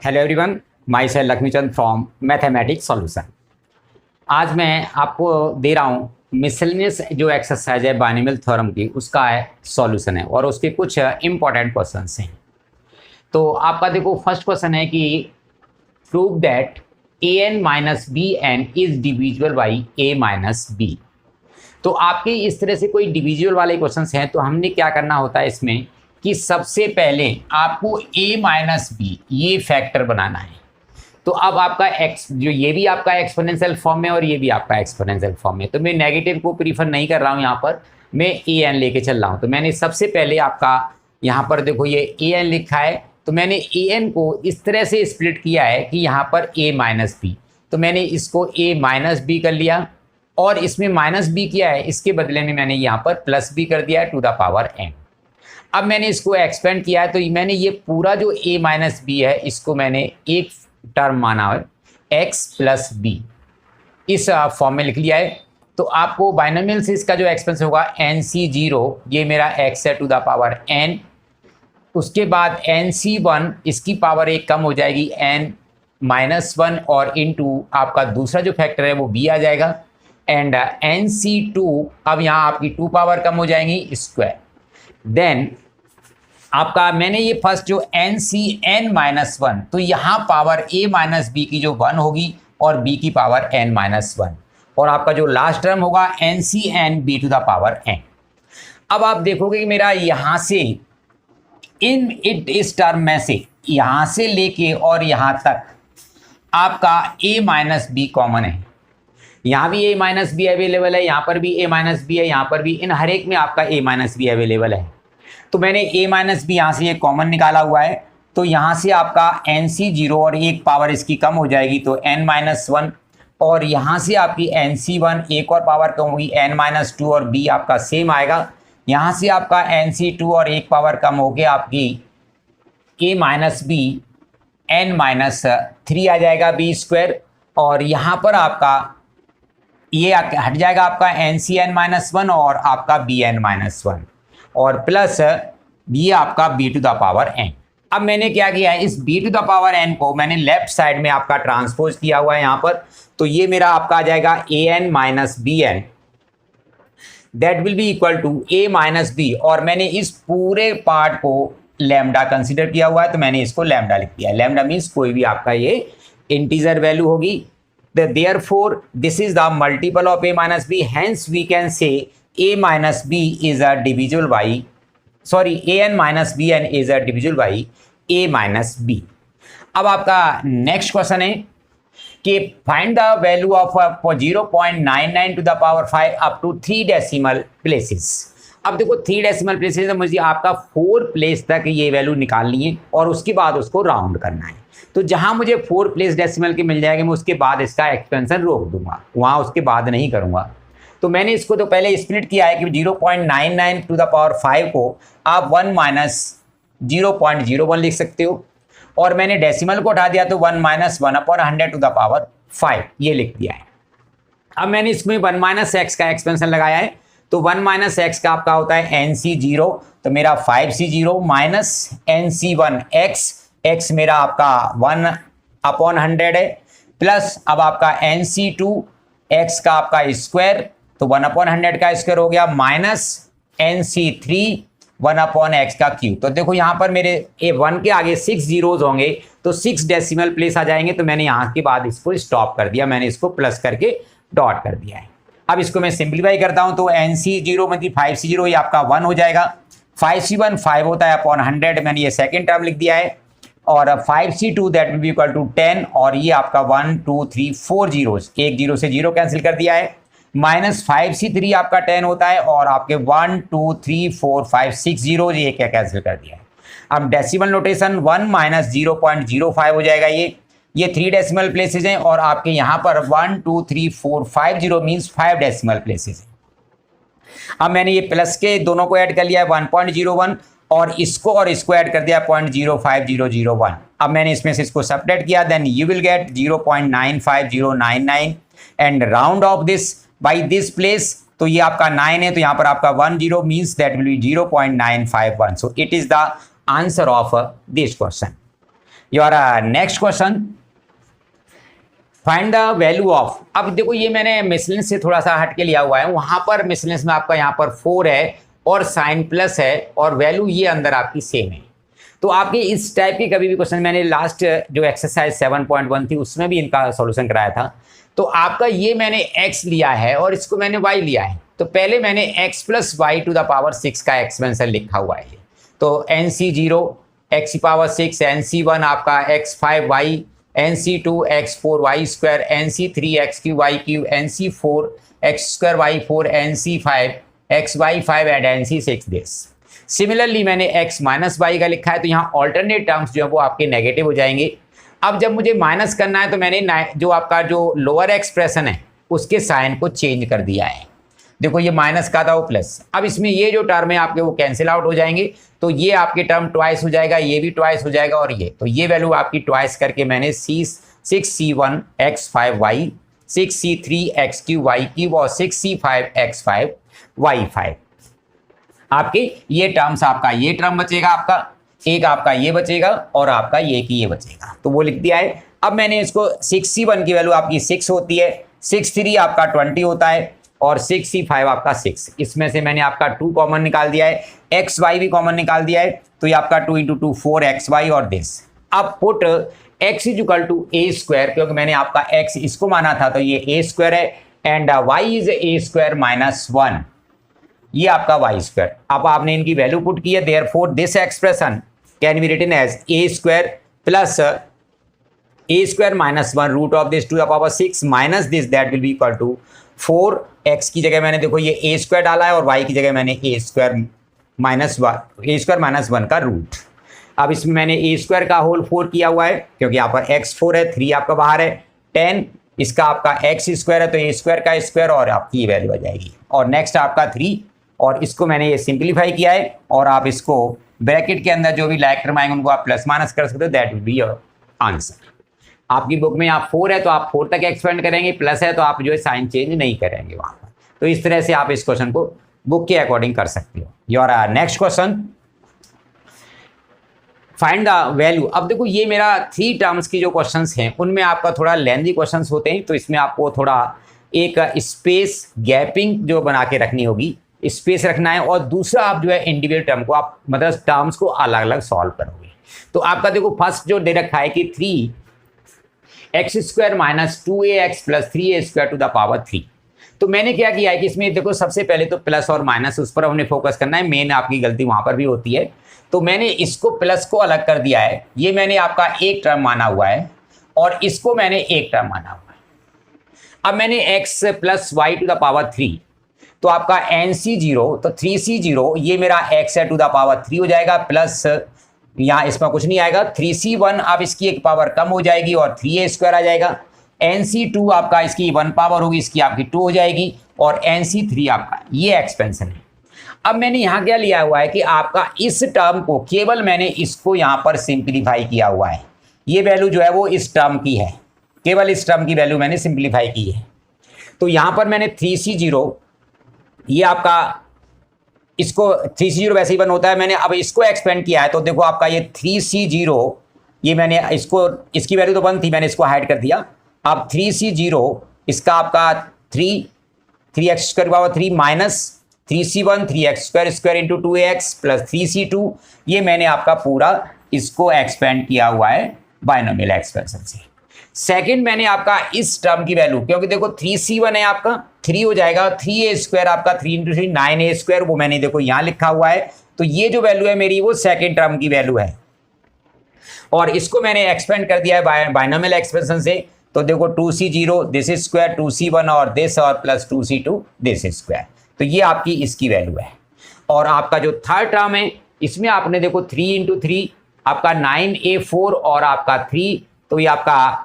Hello everyone, my self Laxmichand from mathematics solution. आज मैं आपको दे रहा हूँ मिसलेनियस जो एक्सरसाइज है बाइनोमियल थ्योरम की, उसका है सॉल्यूशन है और उसके कुछ इंपॉर्टेंट क्वेश्चंस हैं। तो आपका देखो फर्स्ट क्वेश्चन है कि prove that a n minus b n is divisible by a minus b. तो आपके इस तरह से कोई डिविजिबल वाले क्वेश्चंस हैं तो हमने क्या करना होता है इसमें कि सबसे पहले आपको a माइनस बी ये फैक्टर बनाना है। तो अब आपका x जो ये भी आपका एक्सपोनेंशियल फॉर्म में और ये भी आपका एक्सपोनेंशियल फॉर्म में, तो मैं नेगेटिव को प्रीफर नहीं कर रहा हूँ, यहाँ पर मैं ए एन लेके चल रहा हूँ। तो मैंने सबसे पहले आपका यहाँ पर देखो ये ए एन लिखा है, तो मैंने ए एन को इस तरह से स्प्लिट किया है कि यहाँ पर a माइनस बी, तो मैंने इसको a माइनस बी कर लिया और इसमें माइनस बी किया है, इसके बदले में मैंने यहाँ पर प्लस बी कर दिया है टू द पावर n। अब मैंने इसको एक्सपेंड किया है, तो मैंने ये पूरा जो a माइनस बी है इसको मैंने एक टर्म माना है x प्लस बी, इस फॉर्म में लिख लिया है। तो आपको बाइनोमियल से इसका जो एक्सपेंस होगा nc0, ये मेरा x है टू द पावर n, उसके बाद nc1 इसकी पावर एक कम हो जाएगी n माइनस 1 और इनटू आपका दूसरा जो फैक्टर है वो b आ जाएगा, एंड nc2 अब यहाँ आपकी 2 पावर कम हो जाएंगी स्क्वायर। देन आपका मैंने ये फर्स्ट जो nc माइनस 1, तो यहाँ पावर a माइनस बी की जो 1 होगी और b की पावर n माइनस 1, और आपका जो लास्ट टर्म होगा nc b to the power n। अब आप देखोगे कि मेरा यहाँ से इस टर्म में से यहाँ से लेके और यहाँ तक आपका a माइनस बी कॉमन है। यहाँ भी a माइनस बी अवेलेबल है, यहाँ पर भी a माइनस बी है, यहाँ पर भी, इन हर एक में आपका a माइनस बी अवेलेबल है। तो मैंने a माइनस बी यहाँ से ये कॉमन निकाला हुआ है, तो यहाँ से आपका nc0 और एक पावर इसकी कम हो जाएगी तो n माइनस 1, और यहाँ से आपकी nc1 एक और पावर कम होगी n माइनस 2 और b आपका सेम आएगा। यहाँ से आपका nc2 और एक पावर कम हो गया आपकी a minus b n minus 3 आ जाएगा b स्क्वायर, और यहाँ पर आपका ये हट जाएगा आपका nc n माइनस 1 और आपका bn माइनस 1 और प्लस ये आपका b to the power n। अब मैंने क्या किया है, इस b to the power n को मैंने लेफ्ट साइड में आपका ट्रांसपोज किया हुआ है यहाँ पर, तो ये मेरा आपका आ जाएगा an minus b n, that will be equal to a minus b, और मैंने इस पूरे पार्ट को लैम्डा कंसिडर किया हुआ है तो मैंने इसको लैम्डा लिख दिया है। लैम्डा मीन्स कोई भी आपका ये इंटीजर वैल्यू होगी। Therefore this is the multiple of a minus b, hence we can say a minus b is a divisible by, sorry, an minus bn is a divisible by a minus b। अब आपका next question है कि find the value of 0.99 to the power 5 up to 3 decimal places. अब देखो 3 decimal places में मुझे आपका 4 place तक ये वैल्यू निकालनी है और उसके बाद उसको राउंड करना है। तो जहां मुझे 4 प्लेस डेसिमल के मिल जाएंगे मैं उसके बाद इसका एक्सपेंशन रोक दूंगा, वहां उसके बाद नहीं करूंगा। तो मैंने इसको तो पहले स्प्लिट किया है कि 0.99 टू द पावर 5 को आप 1 माइनस 0.01 लिख सकते हो, और मैंने डेसिमल को उठा दिया तो 1 माइनस 1/100 टू द पावर 5 ये लिख दिया है। अब मैंने इसमें 1 माइनस एक्स का एक्सपेंशन लगाया है, तो 1 माइनस एक्स का आपका होता है nc0, तो मेरा 5c0 माइनस nc1 x मेरा आपका 1/100 है, प्लस अब आपका nc2 x का आपका स्क्वायर, तो 1/100 का स्क्वायर हो गया, माइनस nc3 1/x का क्यूब। तो देखो यहाँ पर मेरे A1 के आगे 6 जीरोज होंगे तो 6 डेसिमल प्लेस आ जाएंगे, तो मैंने यहाँ के बाद इसको स्टॉप कर दिया, मैंने इसको प्लस करके डॉट कर दिया है। अब इसको मैं सिंप्लीफाई करता हूँ तो nc0 मतलब 5c0 ये आपका 1 हो जाएगा, 5c1 5 होता है अपॉन 100, मैंने ये सेकेंड टर्म लिख दिया है, और 5c2 that will be equal to 10, और ये आपका 1 2 3 4 जीरोस, एक जीरो से जीरो कैंसिल कर दिया है, माइनस 5c3 आपका 10 होता है, और आपके 1 2 3 4 5 6 जीरो ये क्या कैंसिल कर दिया है। अब डेसिमल नोटेशन 1 माइनस 0.05 हो जाएगा, ये 3 डेसिमल प्लेसेस हैं, और आपके यहाँ पर 1 2 3 4 5 जीरो मीन्स 5 डेसिमल प्लेसेस हैं। अब मैंने ये प्लस के दोनों को ऐड कर लिया है 1.01, और इसको ऐड कर दिया 0.05001। अब मैंने इसमें से इसको सब्ट्रैक्ट किया, then you will get 0.95099 and round off this by this place, तो ये आपका 9 है, तो यहाँ पर आपका 1 0 means that will B 0.951। So it is the answer of this question. Your next question, find the value of. अब देखो ये मैंने मिसलेंस से थोड़ा सा हट के लिया हुआ है, वहां पर मिसलेंस में आपका यहाँ पर 4 है और साइन प्लस है और वैल्यू ये अंदर आपकी सेम है। तो आपके इस टाइप की कभी भी क्वेश्चन, मैंने लास्ट जो एक्सरसाइज 7.1 थी उसमें भी इनका सॉल्यूशन कराया था। तो आपका ये मैंने x लिया है और इसको मैंने y लिया है, तो पहले मैंने x plus y to the power 6 का एक्सपेंशन लिखा हुआ है। तो NC0 x की पावर 6, NC1 आपका x5y, NC2 x4 y square, NC3 x3 y cube, NC4 x square y4, NC5 xy5 and NC6 this. Similarly मैंने x माइनस वाई का लिखा है, तो यहाँ ऑल्टरनेट टर्म्स जो है वो आपके नेगेटिव हो जाएंगे। अब जब मुझे माइनस करना है तो मैंने जो आपका जो लोअर एक्सप्रेशन है उसके साइन को चेंज कर दिया है। देखो ये माइनस का था वो प्लस, अब इसमें ये जो टर्म है आपके वो कैंसिल आउट हो जाएंगे, तो ये आपके टर्म ट्वाइस हो जाएगा, ये भी ट्वाइस हो जाएगा और ये, तो ये वैल्यू आपकी ट्वाइस करके मैंने 6c1 x5y, 6c3 x3 y cube और 6c5 x5 y5। आपके ये टर्म्स, आपका ये टर्म बचेगा, आपका एक आपका ये बचेगा और आपका ये की ये बचेगा, तो वो लिख दिया है। अब मैंने इसको 6c1 की वैल्यू आपकी 6 होती है, 6c3 आपका 20 होता है और 6c5 आपका 6, इसमें से मैंने आपका 2 कॉमन निकाल दिया है, xy भी कॉमन निकाल दिया है, तो ये आपका 2 × 2 4xy और दिस। अब put x equal to a square, क्योंकि मैंने आपका x इसको माना था तो ये ए स्क्वायर है, and y is a square minus 1, ये आपका y स्क्वायर। अब आपने इनकी वैल्यू पुट की है, therefore this expression can be written as a square plus a square minus 1 root of this to the power 6 minus this, that will be equal to 4x की जगह मैंने देखो ये ए स्क्वायर डाला है और y की जगह मैंने ए स्क्वायर माइनस 1 का रूट। अब इसमें मैंने ए स्क्वायर का होल 4 किया हुआ है, क्योंकि यहाँ पर x 4 है, 3 आपका बाहर है, 10 इसका आपका x स्क्वायर है, तो ए स्क्वायर का स्क्वायर और आपकी ये वैल्यू आ जाएगी। और नेक्स्ट आपका 3, और इसको मैंने ये सिंप्लीफाई किया है, और आप इसको ब्रैकेट के अंदर जो भी लाइक टर्म आएंगे उनको आप प्लस माइनस कर सकते हो, that will be your answer. आपकी बुक में यहाँ 4 है तो आप 4 तक एक्सपेंड करेंगे, प्लस है तो आप जो है साइन चेंज नहीं करेंगे वहाँ पर। तो इस तरह से आप इस क्वेश्चन को बुक के अकॉर्डिंग कर सकते हो। Your next question, find the value. अब देखो ये मेरा 3 टर्म्स की जो क्वेश्चंस हैं उनमें आपका थोड़ा लेंथी क्वेश्चंस होते हैं, तो इसमें आपको थोड़ा एक स्पेस गैपिंग जो बना के रखनी होगी, स्पेस रखना है, और दूसरा आप जो है इंडिविजुअल टर्म को आप मतलब टर्म्स को अलग अलग सॉल्व करोगे। तो आपका देखो फर्स्ट जो दे रखा है कि 3x square minus 2ax plus 3a square to the power 3। तो मैंने क्या किया है कि इसमें देखो सबसे पहले तो प्लस और माइनस उस पर हमने फोकस करना है, मेन आपकी गलती वहां पर भी होती है। तो मैंने इसको प्लस को अलग कर दिया है, ये मैंने आपका एक टर्म माना हुआ है और इसको मैंने एक टर्म माना हुआ है। अब मैंने x plus y to the power 3, तो आपका NC0 तो 3C0 ये मेरा x है टू द पावर 3 हो जाएगा, प्लस यहाँ इसमें कुछ नहीं आएगा, 3C1 अब इसकी एक पावर कम हो जाएगी और 3a स्क्वायर आ जाएगा, NC2 आपका इसकी 1 पावर होगी, इसकी आपकी 2 हो जाएगी, और NC3 आपका ये एक्सपेंशन है। अब मैंने यहाँ क्या लिया हुआ है कि आपका इस टर्म को केवल मैंने इसको यहाँ पर सिंप्लीफाई किया हुआ है, ये वैल्यू जो है वो इस टर्म की है, केवल इस टर्म की वैल्यू मैंने सिंप्लीफाई की है। तो यहाँ पर मैंने 3C0 ये आपका इसको 3C0 वैसे ही बन होता है, मैंने अब इसको एक्सपेंड किया है, तो देखो आपका ये 3C0 ये मैंने इसको इसकी वैल्यू तो 1 थी, मैंने इसको हाइड कर दिया। अब 3C0 इसका आपका 3x square power 3 minus 3C1 3x square square into 2ax plus 3C2 ये मैंने आपका पूरा इसको एक्सपेंड किया हुआ है बाइनोमियल एक्सपेंशन से। सेकंड मैंने आपका इस टर्म की वैल्यू, क्योंकि देखो 3C1 है आपका 3 हो जाएगा, 3a स्क्वायर आपका 3 × 3 9a स्क्वायर, वो मैंने देखो यहाँ लिखा हुआ है, तो ये जो वैल्यू है मेरी वो सेकंड टर्म की वैल्यू है, और इसको मैंने एक्सपेंड कर दिया है बाइनोमियल एक्सपेंशन से। तो देखो 2C0 this is square, 2C1 और दिस और plus 2C2 this is square, तो ये आपकी इसकी वैल्यू है। और आपका जो थर्ड टर्म है इसमें आपने देखो 3 × 3 आपका 9a4 और आपका 3, तो ये आपका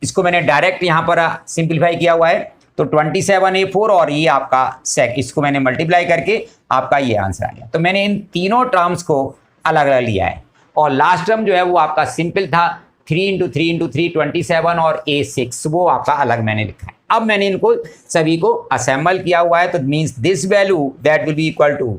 इसको मैंने डायरेक्ट यहाँ पर सिंप्लीफाई किया हुआ है, तो 27a4 और ये आपका इसको मैंने मल्टीप्लाई करके आपका ये आंसर आ गया। तो मैंने इन तीनों टर्म्स को अलग अलग लिया है, और लास्ट टर्म जो है वो आपका सिंपल था 3 × 3 × 3 27 और a6 वो आपका अलग मैंने लिखा है। अब मैंने इनको सभी को असेंबल किया हुआ है, तो means this value that will be equal to,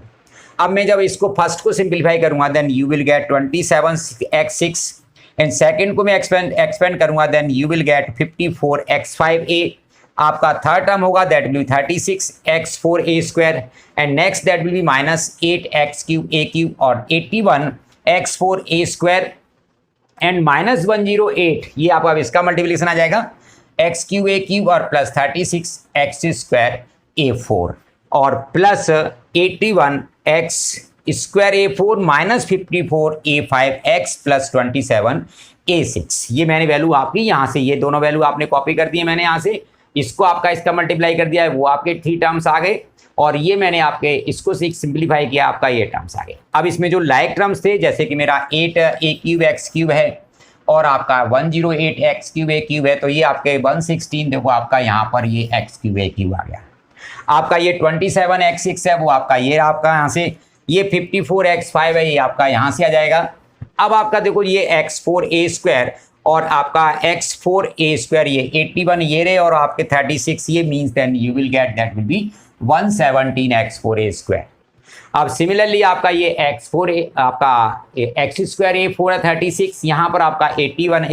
अब मैं जब इसको फर्स्ट को सिंप्लीफाई करूंगा then you will get 27x6 and second को मैं एक्सपेंड करूंगा, then you will gate 54x5a। आपका थर्ड टर्म होगा that will B 36x4a square and next that will B minus 8x3a³ और 81x4a स्क्वायर एंड माइनस 108, ये आपका इसका multiplication आ जाएगा x3a³ और प्लस 36x स्क्वायर a4 और plus 81x square a4 minus 54a5x plus 27a6। ये मैंने वैल्यू आपकी यहाँ से, ये दोनों वैल्यू आपने कॉपी कर दी है मैंने यहाँ से, इसको आपका इसका मल्टीप्लाई कर दिया है, वो आपके 3 टर्म्स आ गए और ये मैंने आपके इसको सिंप्लीफाई किया, आपका ये टर्म्स आ गए। अब इसमें जो लाइक टर्म्स थे जैसे कि मेरा 8a³ है और आपका 108x3a³ है, तो ये आपके 116 देखो आपका यहाँ पर ये x3a³ आ गया। आपका ये 27x6 है, वो आपका ये आपका यहाँ से, ये 54x5 है, ये आपका यहाँ से आ जाएगा। अब आपका देखो ये x4a स्क्वायर और आपका x4a स्क्वायर ये 81 ये रहे और आपके 36 ये means then you will get that will be 117x4a square. अब सिमिलरली आपका ये x4a आपका x स्क्वायर a4 है 36, यहाँ पर आपका 81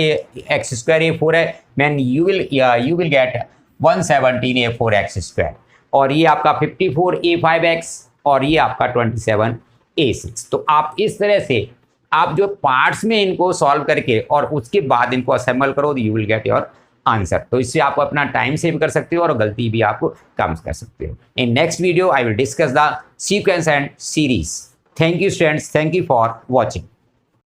x स्क्वायर a4 है, man you will gate 117a4x square और ये आपका 54a5x और ये आपका 27a6। तो आप इस तरह से आप जो पार्ट्स में इनको सॉल्व करके और उसके बाद इनको असेंबल करो, you will get your answer. तो इससे आप अपना टाइम सेव कर सकते हो और गलती भी आप कम कर सकते हो। In next video I will discuss the sequence and series. Thank you students, thank you for watching.